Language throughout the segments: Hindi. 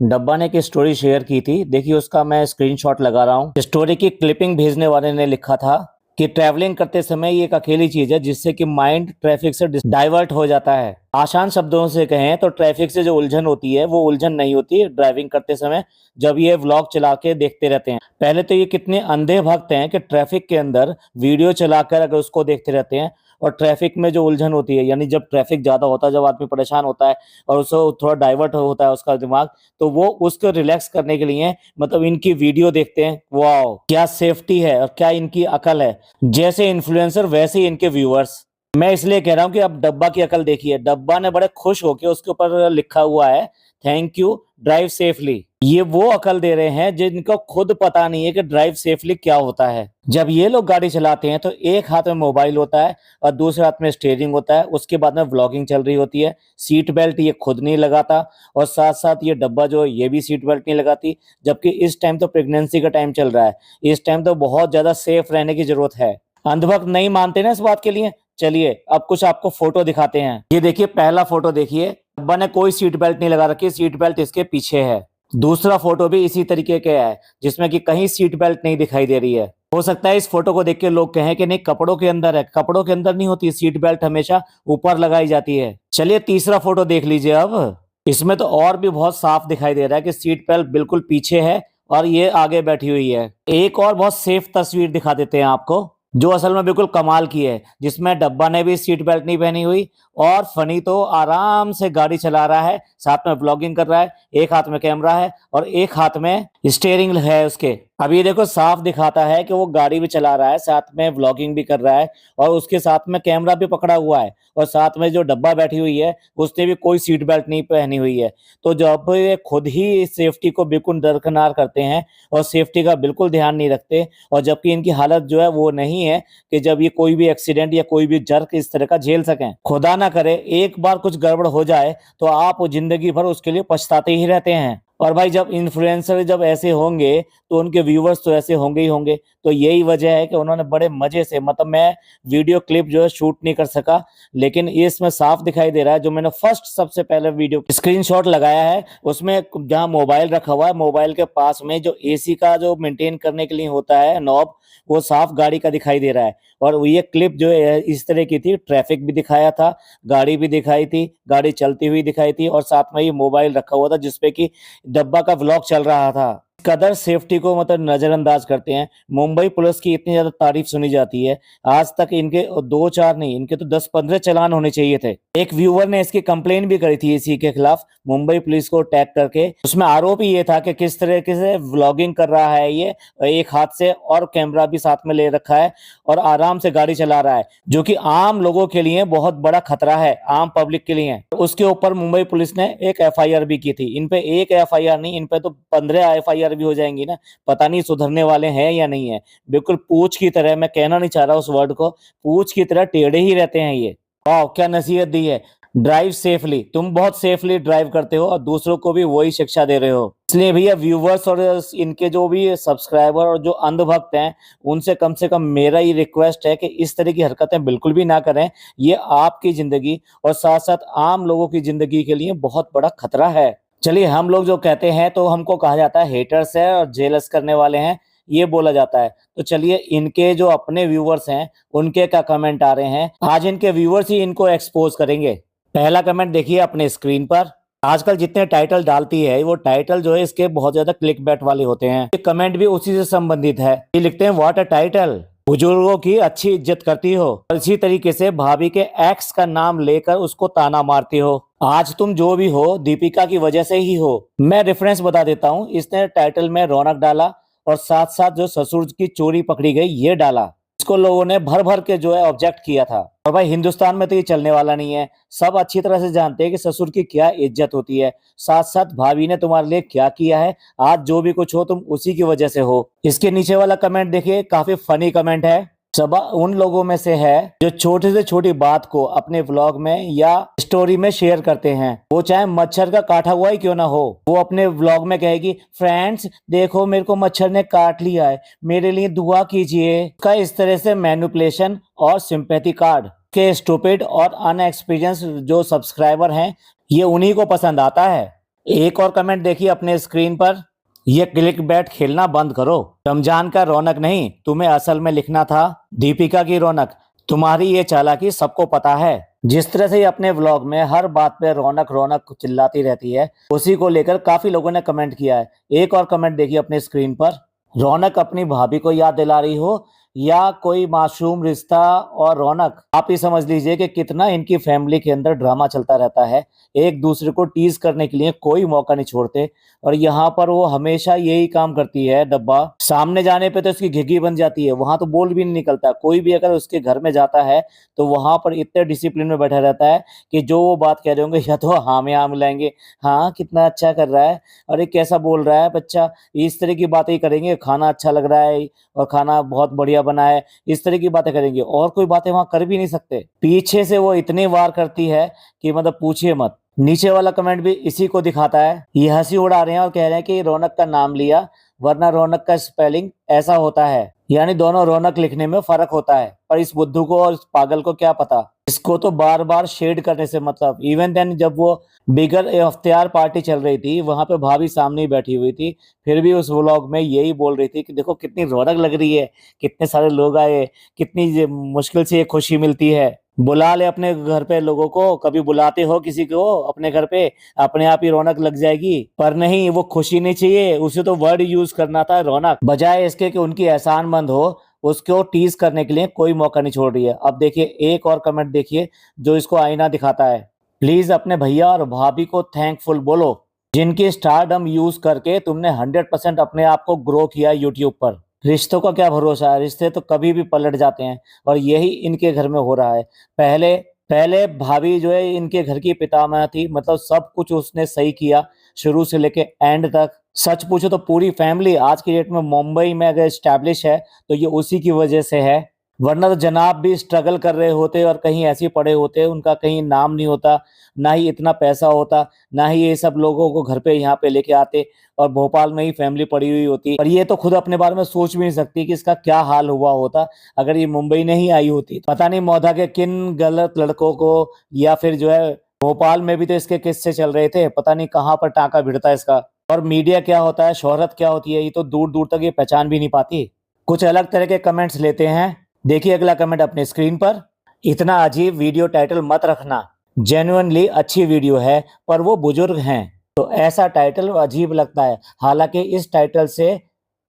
डब्बा ने एक स्टोरी शेयर की थी। देखिए उसका मैं स्क्रीनशॉट लगा रहा हूँ। स्टोरी की क्लिपिंग भेजने वाले ने लिखा था कि ट्रैवलिंग करते समय ये एक अकेली चीज है जिससे कि माइंड ट्रैफिक से डाइवर्ट हो जाता है। आसान शब्दों से कहें तो ट्रैफिक से जो उलझन होती है वो उलझन नहीं होती है ड्राइविंग करते समय, जब ये व्लॉग चला के देखते रहते हैं। पहले तो ये कितने अंधे भक्त हैं कि ट्रैफिक के अंदर वीडियो चलाकर अगर उसको देखते रहते हैं। और ट्रैफिक में जो उलझन होती है, यानी जब ट्रैफिक ज्यादा होता है, जब आदमी परेशान होता है और उसको थोड़ा डाइवर्ट होता है उसका दिमाग, तो वो उसको रिलैक्स करने के लिए मतलब इनकी वीडियो देखते हैं। वाह क्या सेफ्टी है और क्या इनकी अकल है। जैसे इन्फ्लुएंसर वैसे ही इनके व्यूअर्स। मैं इसलिए कह रहा हूँ कि अब डब्बा की अकल देखिए। डब्बा ने बड़े खुश होकर उसके ऊपर लिखा हुआ है, थैंक यू, ड्राइव सेफली। ये वो अकल दे रहे हैं जिनको खुद पता नहीं है कि ड्राइव सेफली क्या होता है। जब ये लोग गाड़ी चलाते हैं तो एक हाथ में मोबाइल होता है और दूसरे हाथ में स्टीयरिंग होता है। उसके बाद में व्लॉगिंग चल रही होती है। सीट बेल्ट ये खुद नहीं लगाता और साथ साथ ये डब्बा जो है ये भी सीट बेल्ट नहीं लगाती। जबकि इस टाइम तो प्रेगनेंसी का टाइम चल रहा है, इस टाइम तो बहुत ज्यादा सेफ रहने की जरूरत है। अंधभक्त नहीं मानते ना इस बात के लिए। चलिए अब कुछ आपको फोटो दिखाते हैं। ये देखिए पहला फोटो देखिए, डब्बा ने कोई सीट बेल्ट नहीं लगा रखी, सीट बेल्ट इसके पीछे है। दूसरा फोटो भी इसी तरीके का है जिसमें कि कहीं सीट बेल्ट नहीं दिखाई दे रही है। हो सकता है इस फोटो को देख के लोग कहें कि नहीं कपड़ों के अंदर है। कपड़ों के अंदर नहीं होती, सीट बेल्ट हमेशा ऊपर लगाई जाती है। चलिए तीसरा फोटो देख लीजिए अब। इसमें तो और भी बहुत साफ दिखाई दे रहा है कि सीट बेल्ट बिल्कुल पीछे है और ये आगे बैठी हुई है। एक और बहुत सेफ तस्वीर दिखा देते हैं आपको, जो असल में बिल्कुल कमाल की है, जिसमें डब्बा ने भी सीट बेल्ट नहीं पहनी हुई और फनी तो आराम से गाड़ी चला रहा है, साथ में व्लॉगिंग कर रहा है। एक हाथ में कैमरा है और एक हाथ में स्टीयरिंग है उसके। अब ये देखो साफ दिखाता है कि वो गाड़ी भी चला रहा है, साथ में व्लॉगिंग भी कर रहा है और उसके साथ में कैमरा भी पकड़ा हुआ है। और साथ में जो डब्बा बैठी हुई है उसने भी कोई सीट बेल्ट नहीं पहनी हुई है। तो जब ये खुद ही सेफ्टी को बिल्कुल दरकिनार करते हैं और सेफ्टी का बिल्कुल ध्यान नहीं रखते, और जबकि इनकी हालत जो है वो नहीं है कि जब ये कोई भी एक्सीडेंट या कोई भी जर्क इस तरह का झेल सकें। खुदा ना करे एक बार कुछ गड़बड़ हो जाए तो आप जिंदगी भर उसके लिए पछताते ही रहते हैं। और भाई जब इन्फ्लुएंसर जब ऐसे होंगे तो उनके व्यूवर्स तो ऐसे होंगे ही होंगे। तो यही वजह है कि उन्होंने बड़े मजे से, मतलब मैं वीडियो क्लिप जो है शूट नहीं कर सका, लेकिन इसमें साफ दिखाई दे रहा है। जो मैंने फर्स्ट सबसे पहले वीडियो स्क्रीनशॉट लगाया है उसमें जहां मोबाइल रखा हुआ है, मोबाइल के पास में जो एसी का जो मेंटेन करने के लिए होता है नॉब, वो साफ गाड़ी का दिखाई दे रहा है। और ये क्लिप जो है इस तरह की थी, ट्रैफिक भी दिखाया था, गाड़ी भी दिखाई थी, गाड़ी चलती हुई दिखाई थी और साथ में ये मोबाइल रखा हुआ था जिसपे कि डब्बा का व्लॉग चल रहा था। कदर सेफ्टी को मतलब नजरअंदाज करते हैं। मुंबई पुलिस की इतनी ज्यादा तारीफ सुनी जाती है, आज तक इनके दो चार नहीं, इनके तो 10-15 चालान होने चाहिए थे। एक व्यूअर ने इसकी कंप्लेन भी करी थी इसी के खिलाफ, मुंबई पुलिस को टैग करके। उसमें आरोप ही ये था कि किस तरीके से व्लॉगिंग कर रहा है ये, एक हाथ से और कैमरा भी साथ में ले रखा है और आराम से गाड़ी चला रहा है, जो कि आम लोगों के लिए बहुत बड़ा खतरा है, आम पब्लिक के लिए। उसके ऊपर मुंबई पुलिस ने एक एफआईआर भी की थी। इन पे एक एफआईआर नहीं, इन पे तो 15 एफआईआर भी हो जाएंगी ना। पता नहीं सुधरने वाले हैं या नहीं है। बिल्कुल पूछ की तरह, मैं कहना नहीं चाह रहा उस वर्ड को, पूछ की तरह टेढ़े ही रहते हैं ये। वाह क्या नसीहत दी है, ड्राइव सेफली। तुम बहुत सेफली ड्राइव करते हो और दूसरों को भी वही शिक्षा दे रहे हो। इसलिए भैया व्यूवर्स और इनके जो भी सब्सक्राइबर और जो अंधभक्त हैं, उनसे कम मेरा ही रिक्वेस्ट है कि इस तरह की हरकतें बिल्कुल भी ना करें। ये आपकी जिंदगी और साथ साथ आम लोगों की जिंदगी के लिए बहुत बड़ा खतरा है। चलिए हम लोग जो कहते हैं तो हमको कहा जाता है हेटर्स है और जेलस करने वाले हैं, ये बोला जाता है। तो चलिए इनके जो अपने व्यूवर्स हैं उनके क्या कमेंट आ रहे हैं, आज इनके व्यूवर्स ही इनको एक्सपोज करेंगे। पहला कमेंट देखिए अपने स्क्रीन पर। आजकल जितने टाइटल डालती है वो टाइटल जो है इसके बहुत ज्यादा क्लिक बैट वाले होते हैं। ये कमेंट भी उसी से संबंधित है। ये लिखते हैं व्हाट अ टाइटल, बुजुर्गों की अच्छी इज्जत करती हो और इसी तरीके से भाभी के एक्स का नाम लेकर उसको ताना मारती हो। आज तुम जो भी हो दीपिका की वजह से ही हो। मैं रेफरेंस बता देता हूँ, इसने टाइटल में रौनक डाला और साथ साथ जो ससुर की चोरी पकड़ी गई ये डाला। इसको लोगों ने भर भर के जो है ऑब्जेक्ट किया था। और भाई हिंदुस्तान में तो ये चलने वाला नहीं है। सब अच्छी तरह से जानते हैं कि ससुर की क्या इज्जत होती है, साथ साथ भाभी ने तुम्हारे लिए क्या किया है। आज जो भी कुछ हो तुम उसी की वजह से हो। इसके नीचे वाला कमेंट देखिए, काफी फनी कमेंट है। सबा उन लोगों में से है जो छोटी से छोटी बात को अपने व्लॉग में या स्टोरी में शेयर करते हैं, वो चाहे मच्छर का काटा हुआ ही क्यों ना हो। वो अपने व्लॉग में कहेगी फ्रेंड्स देखो मेरे को मच्छर ने काट लिया है, मेरे लिए दुआ कीजिए। का इस तरह से मैनिपुलेशन और सिंपैथी कार्ड के स्टूपिड और अनएक्सपीरियंस जो सब्सक्राइबर हैं ये उन्हीं को पसंद आता है। एक और कमेंट देखिए अपने स्क्रीन पर, ये क्लिक बैट खेलना बंद करो। रमजान का रौनक नहीं, तुम्हें असल में लिखना था दीपिका की रौनक। तुम्हारी ये चालाकी सबको पता है। जिस तरह से ये अपने व्लॉग में हर बात पे रौनक रौनक चिल्लाती रहती है, उसी को लेकर काफी लोगों ने कमेंट किया है। एक और कमेंट देखिए अपने स्क्रीन पर, रौनक अपनी भाभी को याद दिला रही हो या कोई मासूम रिश्ता। और रौनक आप ही समझ लीजिए कि कितना इनकी फैमिली के अंदर ड्रामा चलता रहता है। एक दूसरे को टीज करने के लिए कोई मौका नहीं छोड़ते, और यहाँ पर वो हमेशा यही काम करती है। डब्बा सामने जाने पे तो उसकी घिघी बन जाती है, वहां तो बोल भी नहीं निकलता। कोई भी अगर उसके घर में जाता है तो वहां पर इतने डिसिप्लिन में बैठा रहता है कि जो वो बात कह रहे होंगे या तो हाँ में हाँ मिलाएंगे, हाँ कितना अच्छा कर रहा है, अरे कैसा बोल रहा है बच्चा, इस तरह की बातें ही करेंगे। खाना अच्छा लग रहा है और खाना बहुत बढ़िया बना है, इस तरह की बातें करेंगे। और कोई बातें वहां कर भी नहीं सकते। पीछे से वो इतनी वार करती है कि मतलब पूछिए मत। नीचे वाला कमेंट भी इसी को दिखाता है। ये हंसी उड़ा रहे हैं और कह रहे हैं कि रौनक का नाम लिया, वरना रौनक का स्पेलिंग ऐसा होता है, यानी दोनों रौनक लिखने में फर्क होता है। पर इस बुद्धू को और इस पागल को क्या पता। इसको तो बार बार शेड करने से मतलब। इवन देन जब वो बिगर इफ्तियार पार्टी चल रही थी, वहां पे भाभी सामने ही बैठी हुई थी, फिर भी उस व्लॉग में यही बोल रही थी कि देखो कितनी रौनक लग रही है, कितने सारे लोग आए, कितनी मुश्किल से ये खुशी मिलती है। बुला ले अपने घर पे लोगों को, कभी बुलाते हो किसी को अपने घर पे, अपने आप ही रौनक लग जाएगी। पर नहीं, वो खुशी नहीं चाहिए, उसे तो वर्ड यूज करना था रौनक, बजाय इसके कि उनकी एहसानमंद हो। उसको टीज करने के लिए कोई मौका नहीं छोड़ रही है। अब देखिए एक और कमेंट देखिए जो इसको आईना दिखाता है। प्लीज अपने भैया और भाभी को थैंकफुल बोलो, जिनकी स्टारडम यूज करके तुमने 100% अपने आप को ग्रो किया यूट्यूब पर। रिश्तों का क्या भरोसा है, रिश्ते तो कभी भी पलट जाते हैं, और यही इनके घर में हो रहा है। पहले पहले भाभी जो है इनके घर की पितामह थी, मतलब सब कुछ उसने सही किया शुरू से लेके एंड तक। सच पूछो तो पूरी फैमिली आज की डेट में मुंबई में अगर स्टैब्लिश है तो ये उसी की वजह से है। वरना तो जनाब भी स्ट्रगल कर रहे होते और कहीं ऐसे ही पड़े होते, उनका कहीं नाम नहीं होता, ना ही इतना पैसा होता, ना ही ये सब लोगों को घर पे यहाँ पे लेके आते, और भोपाल में ही फैमिली पड़ी हुई होती। और ये तो खुद अपने बारे में सोच भी नहीं सकती कि इसका क्या हाल हुआ होता अगर ये मुंबई नहीं आई होती। पता नहीं मौधा के किन गलत लड़कों को, या फिर जो है भोपाल में भी तो इसके किस्से चल रहे थे, पता नहीं कहाँ पर टाका भिड़ता है इसका। और मीडिया क्या होता है, शोहरत क्या होती है, ये तो दूर दूर तक ये पहचान भी नहीं पाती। कुछ अलग तरह के कमेंट्स लेते हैं। देखिए अगला कमेंट अपने स्क्रीन पर, इतना अजीब वीडियो टाइटल मत रखना, जेन्युइनली अच्छी वीडियो है पर वो बुजुर्ग हैं तो ऐसा टाइटल अजीब लगता है। हालांकि इस टाइटल से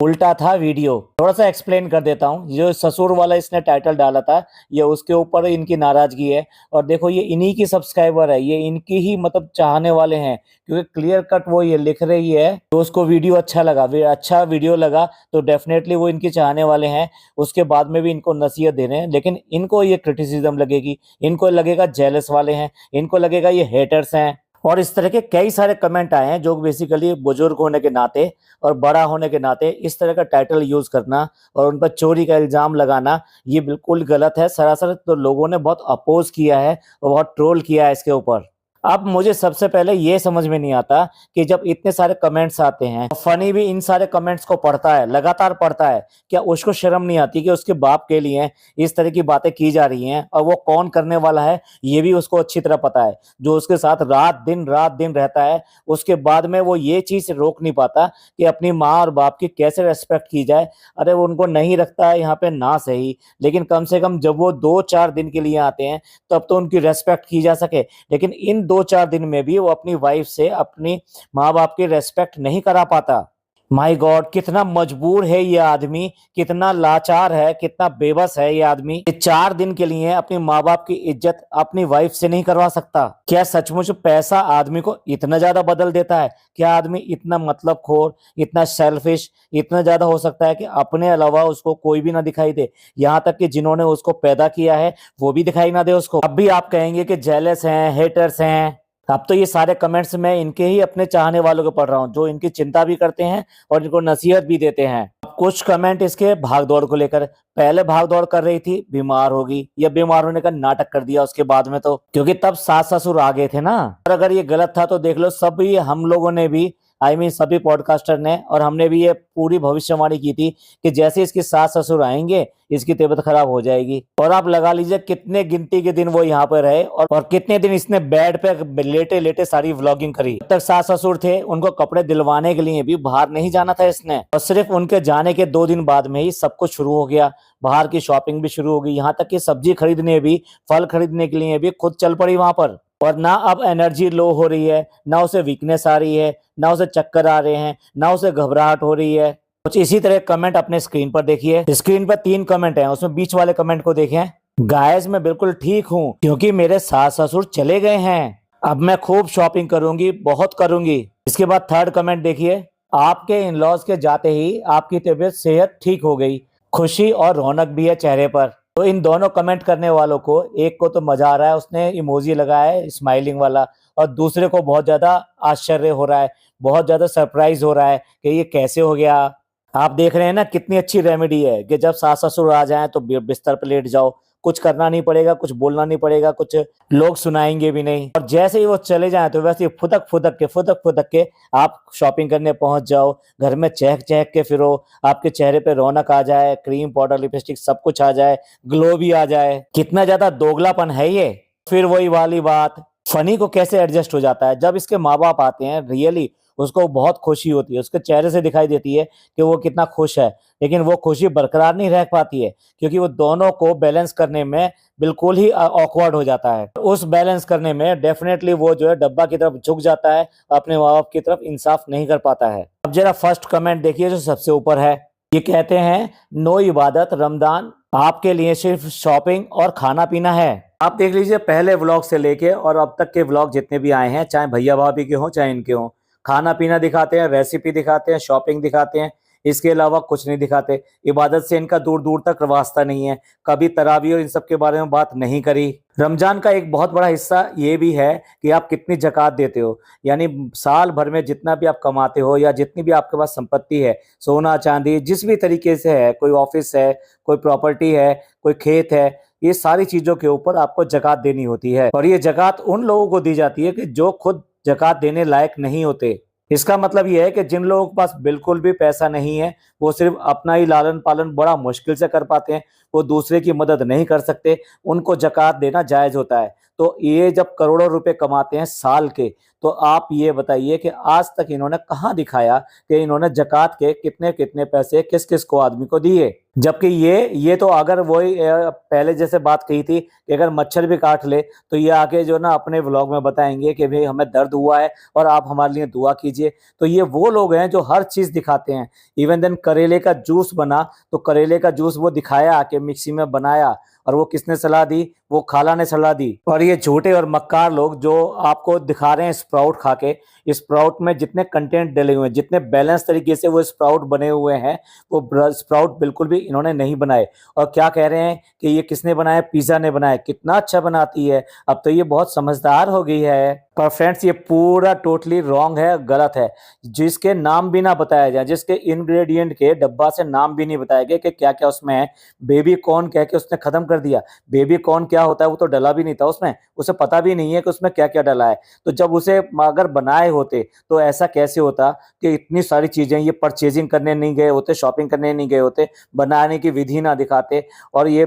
उल्टा था वीडियो। थोड़ा सा एक्सप्लेन कर देता हूँ। जो ससुर वाला इसने टाइटल डाला था, ये उसके ऊपर इनकी नाराजगी है। और देखो ये इन्हीं की सब्सक्राइबर है, ये इनकी ही मतलब चाहने वाले हैं, क्योंकि क्लियर कट वो ये लिख रही है तो उसको वीडियो अच्छा लगा, अच्छा वीडियो लगा तो डेफिनेटली वो इनके चाहने वाले हैं। उसके बाद में भी इनको नसीहत दे रहे हैं, लेकिन इनको ये क्रिटिसिज्म लगेगी, इनको लगेगा जेलस वाले हैं, इनको लगेगा ये हेटर्स हैं। और इस तरह के कई सारे कमेंट आए हैं जो बेसिकली बुजुर्ग होने के नाते और बड़ा होने के नाते इस तरह का टाइटल यूज करना और उन पर चोरी का इल्जाम लगाना, ये बिल्कुल गलत है सरासर। तो लोगों ने बहुत अपोज किया है और बहुत ट्रोल किया है इसके ऊपर। अब मुझे सबसे पहले ये समझ में नहीं आता कि जब इतने सारे कमेंट्स आते हैं, फनी भी इन सारे कमेंट्स को पढ़ता है, लगातार पढ़ता है, क्या उसको शर्म नहीं आती कि उसके बाप के लिए इस तरह की बातें की जा रही हैं, और वो कौन करने वाला है ये भी उसको अच्छी तरह पता है, जो उसके साथ रात दिन रहता है। उसके बाद में वो ये चीज रोक नहीं पाता कि अपनी माँ और बाप की कैसे रेस्पेक्ट की जाए। अरे वो उनको नहीं रखता है यहाँ पे ना सही, लेकिन कम से कम जब वो 2-4 दिन के लिए आते हैं तब तो उनकी रेस्पेक्ट की जा सके। लेकिन इन 2-4 दिन में भी वो अपनी वाइफ से अपनी माँ बाप की रेस्पेक्ट नहीं करा पाता। माय गॉड, कितना मजबूर है ये आदमी, कितना लाचार है, कितना बेबस है ये आदमी। ये 4 दिन के लिए अपनी माँ बाप की इज्जत अपनी वाइफ से नहीं करवा सकता। क्या सचमुच पैसा आदमी को इतना ज्यादा बदल देता है? क्या आदमी इतना मतलब खोर, इतना सेल्फिश, इतना ज्यादा हो सकता है कि अपने अलावा उसको कोई भी ना दिखाई दे, यहाँ तक कि जिन्होंने उसको पैदा किया है वो भी दिखाई ना दे उसको? अब भी आप कहेंगे कि जेलस हैं, हेटर्स हैं। अब तो ये सारे कमेंट्स मैं इनके ही अपने चाहने वालों को पढ़ रहा हूँ, जो इनकी चिंता भी करते हैं और इनको नसीहत भी देते हैं। अब कुछ कमेंट इसके भाग दौड़ को लेकर, पहले भाग दौड़ कर रही थी, बीमार होगी, या बीमार होने का नाटक कर दिया उसके बाद में, तो क्योंकि तब सास ससुर आ गए थे ना। और अगर ये गलत था तो देख लो, सब ये हम लोगों ने भी आई मीन सभी पॉडकास्टर ने, और हमने भी ये पूरी भविष्यवाणी की थी कि जैसे इसके सास ससुर आएंगे इसकी तबीयत खराब हो जाएगी। और आप लगा लीजिए कितने गिनती के दिन वो यहाँ पर रहे और कितने दिन इसने बेड पे लेटे लेटे सारी व्लॉगिंग करी। जब तक सास ससुर थे उनको कपड़े दिलवाने के लिए भी बाहर नहीं जाना था इसने, और सिर्फ उनके जाने के 2 दिन बाद में ही सब कुछ शुरू हो गया। बाहर की शॉपिंग भी शुरू हो गई, यहाँ तक कि सब्जी खरीदने भी, फल खरीदने के लिए भी खुद चल पड़ी वहां पर। और ना अब एनर्जी लो हो रही है, ना उसे वीकनेस आ रही है, ना उसे चक्कर आ रहे हैं, ना उसे घबराहट हो रही है। कुछ इसी तरह कमेंट अपने स्क्रीन पर देखिए। स्क्रीन पर 3 कमेंट हैं, उसमें बीच वाले कमेंट को देखें। गाइस मैं बिल्कुल ठीक हूँ क्योंकि मेरे सास ससुर चले गए हैं, अब मैं खूब शॉपिंग करूंगी, बहुत करूंगी। इसके बाद 3rd कमेंट देखिए। आपके इन लॉज के जाते ही आपकी तबीयत सेहत ठीक हो गई, खुशी और रौनक भी है चेहरे पर। तो इन दोनों कमेंट करने वालों को, एक को तो मजा आ रहा है, उसने इमोजी लगाया है स्माइलिंग वाला, और दूसरे को बहुत ज्यादा आश्चर्य हो रहा है, बहुत ज्यादा सरप्राइज हो रहा है कि ये कैसे हो गया। आप देख रहे हैं ना कितनी अच्छी रेमेडी है कि जब सास ससुर आ जाएं तो बिस्तर पर लेट जाओ, कुछ करना नहीं पड़ेगा, कुछ बोलना नहीं पड़ेगा, कुछ लोग सुनाएंगे भी नहीं, और जैसे ही वो चले जाएं तो वैसे ही फुदक के आप शॉपिंग करने पहुंच जाओ। घर में चहक चहक के फिरो, आपके चेहरे पे रौनक आ जाए, क्रीम पाउडर लिपस्टिक सब कुछ आ जाए, ग्लो भी आ जाए। कितना ज्यादा दोगलापन है ये। फिर वही वाली बात, फनी को कैसे एडजस्ट हो जाता है जब इसके माँ बाप आते हैं, रियली उसको बहुत खुशी होती है, उसके चेहरे से दिखाई देती है कि वो कितना खुश है, लेकिन वो खुशी बरकरार नहीं रह पाती है क्योंकि वो दोनों को बैलेंस करने में बिल्कुल ही ऑकवर्ड हो जाता है। उस बैलेंस करने में डेफिनेटली वो जो है डब्बा की तरफ झुक जाता है, अपने माँ बाप की तरफ इंसाफ नहीं कर पाता है। अब जरा फर्स्ट कमेंट देखिए जो सबसे ऊपर है। ये कहते हैं नो इबादत, रमजान आपके लिए सिर्फ शॉपिंग और खाना पीना है। आप देख लीजिए पहले व्लॉग से लेके और अब तक के व्लॉग जितने भी आए हैं, चाहे भैया भाभी के हों चाहे इनके हों, खाना पीना दिखाते हैं, रेसिपी दिखाते हैं, शॉपिंग दिखाते हैं, इसके अलावा कुछ नहीं दिखाते। इबादत से इनका दूर दूर तक वास्ता नहीं है, कभी तरावी और इन सब के बारे में बात नहीं करी। रमजान का एक बहुत बड़ा हिस्सा ये भी है कि आप कितनी ज़कात देते हो, यानी साल भर में जितना भी आप कमाते हो या जितनी भी आपके पास संपत्ति है, सोना चांदी जिस भी तरीके से है, कोई ऑफिस है, कोई प्रॉपर्टी है, कोई खेत है, ये सारी चीज़ों के ऊपर आपको ज़कात देनी होती है। और ये ज़कात उन लोगों को दी जाती है कि जो खुद ज़कात देने लायक नहीं होते। इसका मतलब यह है कि जिन लोगों के पास बिल्कुल भी पैसा नहीं है, वो सिर्फ अपना ही लालन पालन बड़ा मुश्किल से कर पाते हैं, वो दूसरे की मदद नहीं कर सकते, उनको ज़कात देना जायज़ होता है। तो ये जब करोड़ों रुपए कमाते हैं साल के, तो आप ये बताइए कि आज तक इन्होंने कहाँ दिखाया कि इन्होंने ज़कात के कितने कितने पैसे किस किस को आदमी को दिए। जबकि ये तो अगर वही पहले जैसे बात कही थी कि अगर मच्छर भी काट ले तो ये आके जो ना अपने व्लॉग में बताएंगे कि भाई हमें दर्द हुआ है और आप हमारे लिए दुआ कीजिए। तो ये वो लोग हैं जो हर चीज़ दिखाते हैं। इवन देन करेले का जूस बना तो करेले का जूस वो दिखाया कि मिक्सी में बनाया, और वो किसने सलाह दी? वो खाला ने सलाह दी। और ये झूठे और मक्कार लोग जो आपको दिखा रहे हैं स्प्राउट खा के, स्प्राउट में जितने कंटेंट डले हुए हैं, जितने बैलेंस तरीके से वो स्प्राउट बने हुए हैं, वो स्प्राउट बिल्कुल भी इन्होंने नहीं बनाए। और क्या कह रहे हैं कि ये किसने बनाया? पिज़्ज़ा ने बनाया। कितना अच्छा बनाती है, अब तो ये बहुत समझदार हो गई है। पर फ्रेंड्स ये पूरा टोटली रॉन्ग है, गलत है। जिसके नाम भी ना बताया जाए, जिसके इंग्रेडिएंट के डब्बा से नाम भी नहीं बताया गया कि क्या क्या उसमें है, बेबी कॉर्न कह के उसने खत्म कर दिया। बेबी कॉर्न क्या होता है वो तो डला भी नहीं था उसमें, उसे पता भी नहीं है कि उसमें क्या क्या डला है। तो जब उसे अगर बनाए होते तो ऐसा कैसे होता कि इतनी सारी चीजें ये परचेजिंग करने नहीं गए होते, शॉपिंग करने नहीं गए होते, बनाने की विधि ना दिखाते, और ये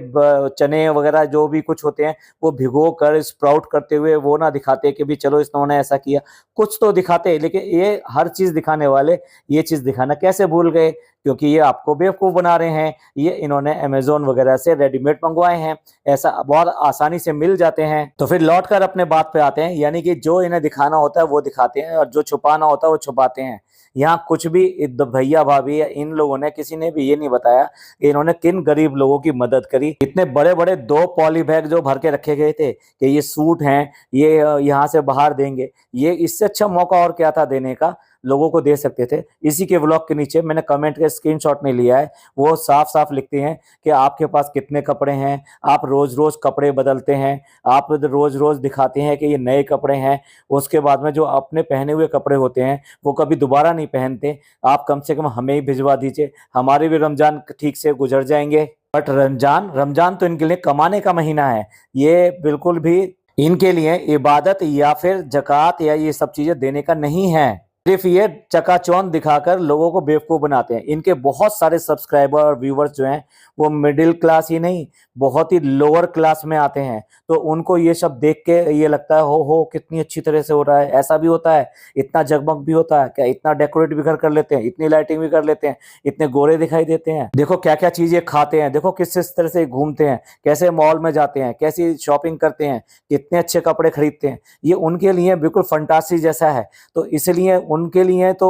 चने वगैरह जो भी कुछ होते हैं वो भिगो कर स्प्राउट करते हुए वो ना दिखाते कि भी चलो इन्होंने ऐसा किया, कुछ तो दिखाते। लेकिन ये हर चीज दिखाने वाले ये चीज दिखाना कैसे भूल गए? क्योंकि ये आपको बेवकूफ बना रहे हैं। ये इन्होंने अमेज़न वगैरह से रेडीमेड मंगवाए हैं, ऐसा बहुत आसानी से मिल जाते हैं। तो फिर लौट कर अपने बात पे आते हैं, यानी कि जो इन्हें दिखाना होता है वो दिखाते हैं और जो छुपाना होता है वो छुपाते हैं। यहाँ कुछ भी भैया भाभी या इन लोगों ने, किसी ने भी ये नहीं बताया कि इन्होंने किन गरीब लोगों की मदद करी। इतने बड़े बड़े 2 पॉली बैग जो भर के रखे गए थे कि ये सूट हैं, ये यहाँ से बाहर देंगे, ये इससे अच्छा मौका और क्या था देने का? लोगों को दे सकते थे। इसी के व्लॉग के नीचे मैंने कमेंट का स्क्रीनशॉट नहीं लिया है, वो साफ साफ लिखते हैं कि आपके पास कितने कपड़े हैं, आप रोज रोज कपड़े बदलते हैं, आप रोज रोज दिखाते हैं कि ये नए कपड़े हैं, उसके बाद में जो अपने पहने हुए कपड़े होते हैं वो कभी दोबारा नहीं पहनते। आप कम से कम हमें ही भिजवा दीजिए, हमारे भी रमजान ठीक से गुजर जाएंगे। बट रमजान तो इनके लिए कमाने का महीना है, ये बिल्कुल भी इनके लिए इबादत या फिर ज़कात या ये सब चीजें देने का नहीं है। सिर्फ ये चकाचौंध दिखाकर लोगों को बेवकूफ बनाते हैं। इनके बहुत सारे सब्सक्राइबर और व्यूवर्स जो हैं वो मिडिल क्लास ही नहीं, बहुत ही लोअर क्लास में आते हैं। तो उनको ये सब देख के ये लगता है हो कितनी अच्छी तरह से हो रहा है, ऐसा भी होता है, इतना जगमग भी होता है क्या, इतना डेकोरेट भी घर कर लेते हैं, इतनी लाइटिंग भी कर लेते हैं, इतने गोरे दिखाई देते हैं, देखो क्या क्या चीजें खाते हैं, देखो किस तरह से घूमते हैं, कैसे मॉल में जाते हैं, कैसी शॉपिंग करते हैं, कितने अच्छे कपड़े खरीदते हैं। ये उनके लिए बिल्कुल फंटासी जैसा है। तो इसलिए उनके लिए तो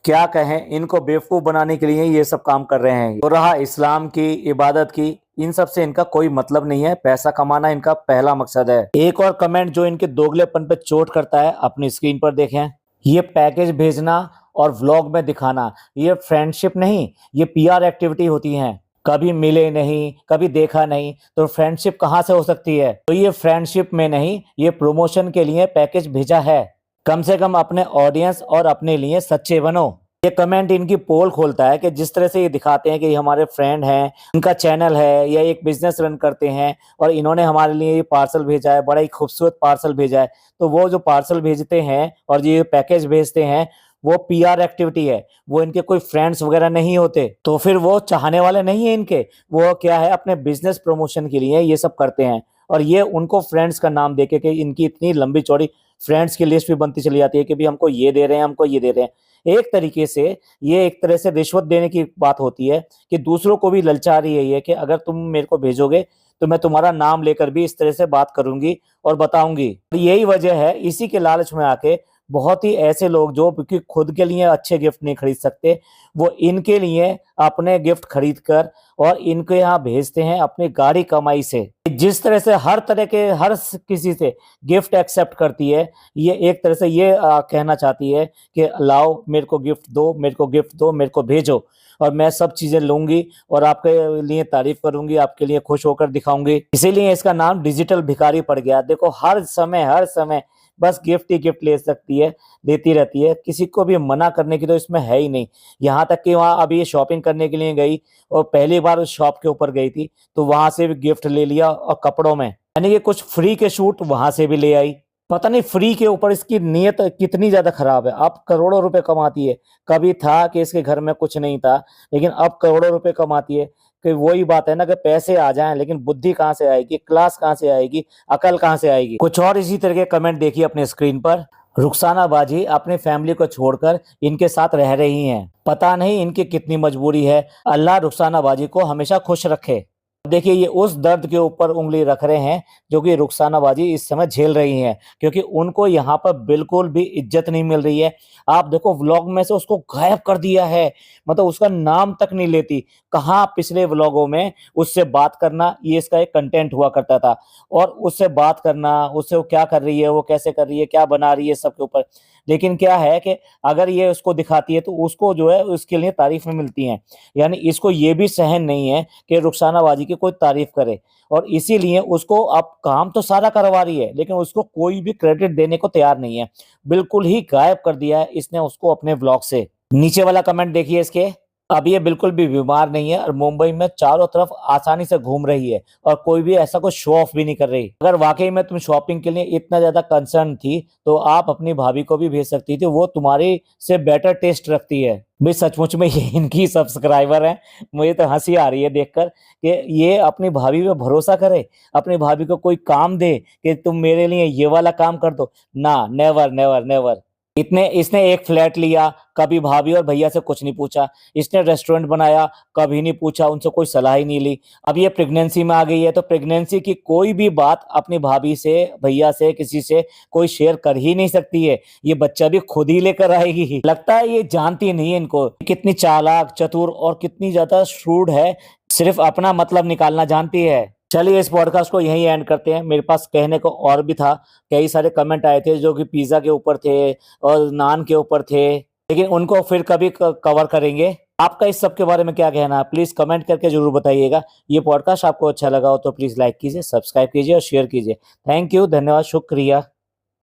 क्या कहें, इनको बेवकूफ बनाने के लिए ये सब काम कर रहे हैं। तो रहा इस्लाम की, इबादत की, इन सब से इनका कोई मतलब नहीं है, पैसा कमाना इनका पहला मकसद है। एक और कमेंट जो इनके दोगलेपन पे चोट करता है, अपनी स्क्रीन पर देखें। ये पैकेज भेजना और व्लॉग में दिखाना, ये फ्रेंडशिप नहीं, ये पीआर एक्टिविटी होती है। कभी मिले नहीं, कभी देखा नहीं, तो फ्रेंडशिप कहाँ से हो सकती है। तो ये फ्रेंडशिप में नहीं, ये प्रमोशन के लिए पैकेज भेजा है। कम से कम अपने ऑडियंस और अपने लिए सच्चे बनो। ये कमेंट इनकी पोल खोलता है कि जिस तरह से ये दिखाते हैं कि ये हमारे फ्रेंड हैं, इनका चैनल है या एक बिजनेस रन करते हैं और इन्होंने हमारे लिए ये पार्सल भेजा है, बड़ा ही खूबसूरत पार्सल भेजा है। तो वो जो पार्सल भेजते हैं और ये पैकेज भेजते हैं, वो पीआर एक्टिविटी है, वो इनके कोई फ्रेंड्स वगैरह नहीं होते। तो फिर वो चाहने वाले नहीं है इनके, वो क्या है, अपने बिजनेस प्रमोशन के लिए ये सब करते हैं। और ये उनको फ्रेंड्स का नाम देके कि इनकी इतनी लंबी चौड़ी फ्रेंड्स की लिस्ट भी बनती चली जाती है कि भी हमको ये दे रहे हैं, हमको ये दे रहे हैं। एक तरीके से ये एक तरह से रिश्वत देने की बात होती है कि दूसरों को भी ललचा रही है ये कि अगर तुम मेरे को भेजोगे तो मैं तुम्हारा नाम लेकर भी इस तरह से बात करूंगी और बताऊंगी। यही वजह है, इसी के लालच में आके बहुत ही ऐसे लोग जो कि खुद के लिए अच्छे गिफ्ट नहीं खरीद सकते, वो इनके लिए अपने गिफ्ट खरीद कर और इनके यहाँ भेजते हैं अपनी गाड़ी कमाई से। जिस तरह से हर तरह के हर किसी से गिफ्ट एक्सेप्ट करती है, ये एक तरह से ये कहना चाहती है कि लाओ मेरे को गिफ्ट दो, मेरे को गिफ्ट दो, मेरे को भेजो और मैं सब चीजें लूंगी और आपके लिए तारीफ करूंगी, आपके लिए खुश होकर दिखाऊंगी। इसीलिए इसका नाम डिजिटल भिखारी पड़ गया। देखो हर समय बस गिफ्ट ही गिफ्ट ले सकती है, देती रहती है, किसी को भी मना करने की तो इसमें है ही नहीं। यहाँ तक कि वहाँ अभी ये शॉपिंग करने के लिए गई और पहली बार उस शॉप के ऊपर गई थी तो वहां से भी गिफ्ट ले लिया और कपड़ों में, यानी कि कुछ फ्री के शूट वहां से भी ले आई। पता नहीं फ्री के ऊपर इसकी नीयत कितनी ज्यादा खराब है। अब करोड़ों रुपए कमाती है, कभी था कि इसके घर में कुछ नहीं था लेकिन अब करोड़ों रुपए कमाती है। कि वही बात है ना कि पैसे आ जाएं लेकिन बुद्धि कहाँ से आएगी, क्लास कहाँ से आएगी, अकल कहाँ से आएगी। कुछ और इसी तरह के कमेंट देखिए अपने स्क्रीन पर। रुखसाना बाजी अपनी फैमिली को छोड़कर इनके साथ रह रही हैं, पता नहीं इनकी कितनी मजबूरी है। अल्लाह रुखसाना बाजी को हमेशा खुश रखे। देखिए ये उस दर्द के ऊपर उंगली रख रहे हैं जो कि रुखसाना बाजी इस समय झेल रही हैं, क्योंकि उनको यहाँ पर बिल्कुल भी इज्जत नहीं मिल रही है। आप देखो व्लॉग में से उसको गायब कर दिया है, मतलब उसका नाम तक नहीं लेती। कहाँ पिछले व्लॉगों में उससे बात करना ये इसका एक कंटेंट हुआ करता था, और उससे बात करना, उससे वो क्या कर रही है, वो कैसे कर रही है, क्या बना रही है, सबके ऊपर। लेकिन क्या है कि अगर ये उसको दिखाती है तो उसको जो है उसके लिए तारीफें मिलती हैं, यानी इसको ये भी सहन नहीं है कि रुखसाना बाजी की कोई तारीफ करे, और इसीलिए उसको अब काम तो सारा करवा रही है लेकिन उसको कोई भी क्रेडिट देने को तैयार नहीं है। बिल्कुल ही गायब कर दिया है इसने उसको अपने व्लॉग से। नीचे वाला कमेंट देखिए इसके। अब ये बिल्कुल भी बीमार नहीं है और मुंबई में चारों तरफ आसानी से घूम रही है और कोई भी ऐसा कोई शो ऑफ भी नहीं कर रही। अगर वाकई में तुम शॉपिंग के लिए इतना ज्यादा कंसर्न थी तो आप अपनी भाभी को भी भेज सकती थी, वो तुम्हारी से बेटर टेस्ट रखती है। भाई सचमुच में ये इनकी सब्सक्राइबर है। मुझे तो हंसी आ रही है देखकर कि ये अपनी भाभी पे भरोसा करे, अपनी भाभी को कोई काम दे कि तुम मेरे लिए ये वाला काम कर दो ना, नेवर नेवर नेवर। इसने एक फ्लैट लिया, कभी भाभी और भैया से कुछ नहीं पूछा। इसने रेस्टोरेंट बनाया, कभी नहीं पूछा, उनसे कोई सलाह ही नहीं ली। अब ये प्रेगनेंसी में आ गई है तो प्रेगनेंसी की कोई भी बात अपनी भाभी से, भैया से, किसी से कोई शेयर कर ही नहीं सकती है। ये बच्चा भी खुद ही लेकर आएगी। लगता है ये जानती नहीं है इनको कितनी चालाक, चतुर और कितनी ज्यादा श्रूड है, सिर्फ अपना मतलब निकालना जानती है। चलिए इस पॉडकास्ट को यहीं एंड करते हैं। मेरे पास कहने को और भी था, कई सारे कमेंट आए थे जो कि पिज्जा के ऊपर थे और नान के ऊपर थे, लेकिन उनको फिर कभी कवर करेंगे। आपका इस सब के बारे में क्या कहना है प्लीज कमेंट करके जरूर बताइएगा। ये पॉडकास्ट आपको अच्छा लगा हो तो प्लीज लाइक कीजिए, सब्सक्राइब कीजिए और शेयर कीजिए। थैंक यू, धन्यवाद, शुक्रिया।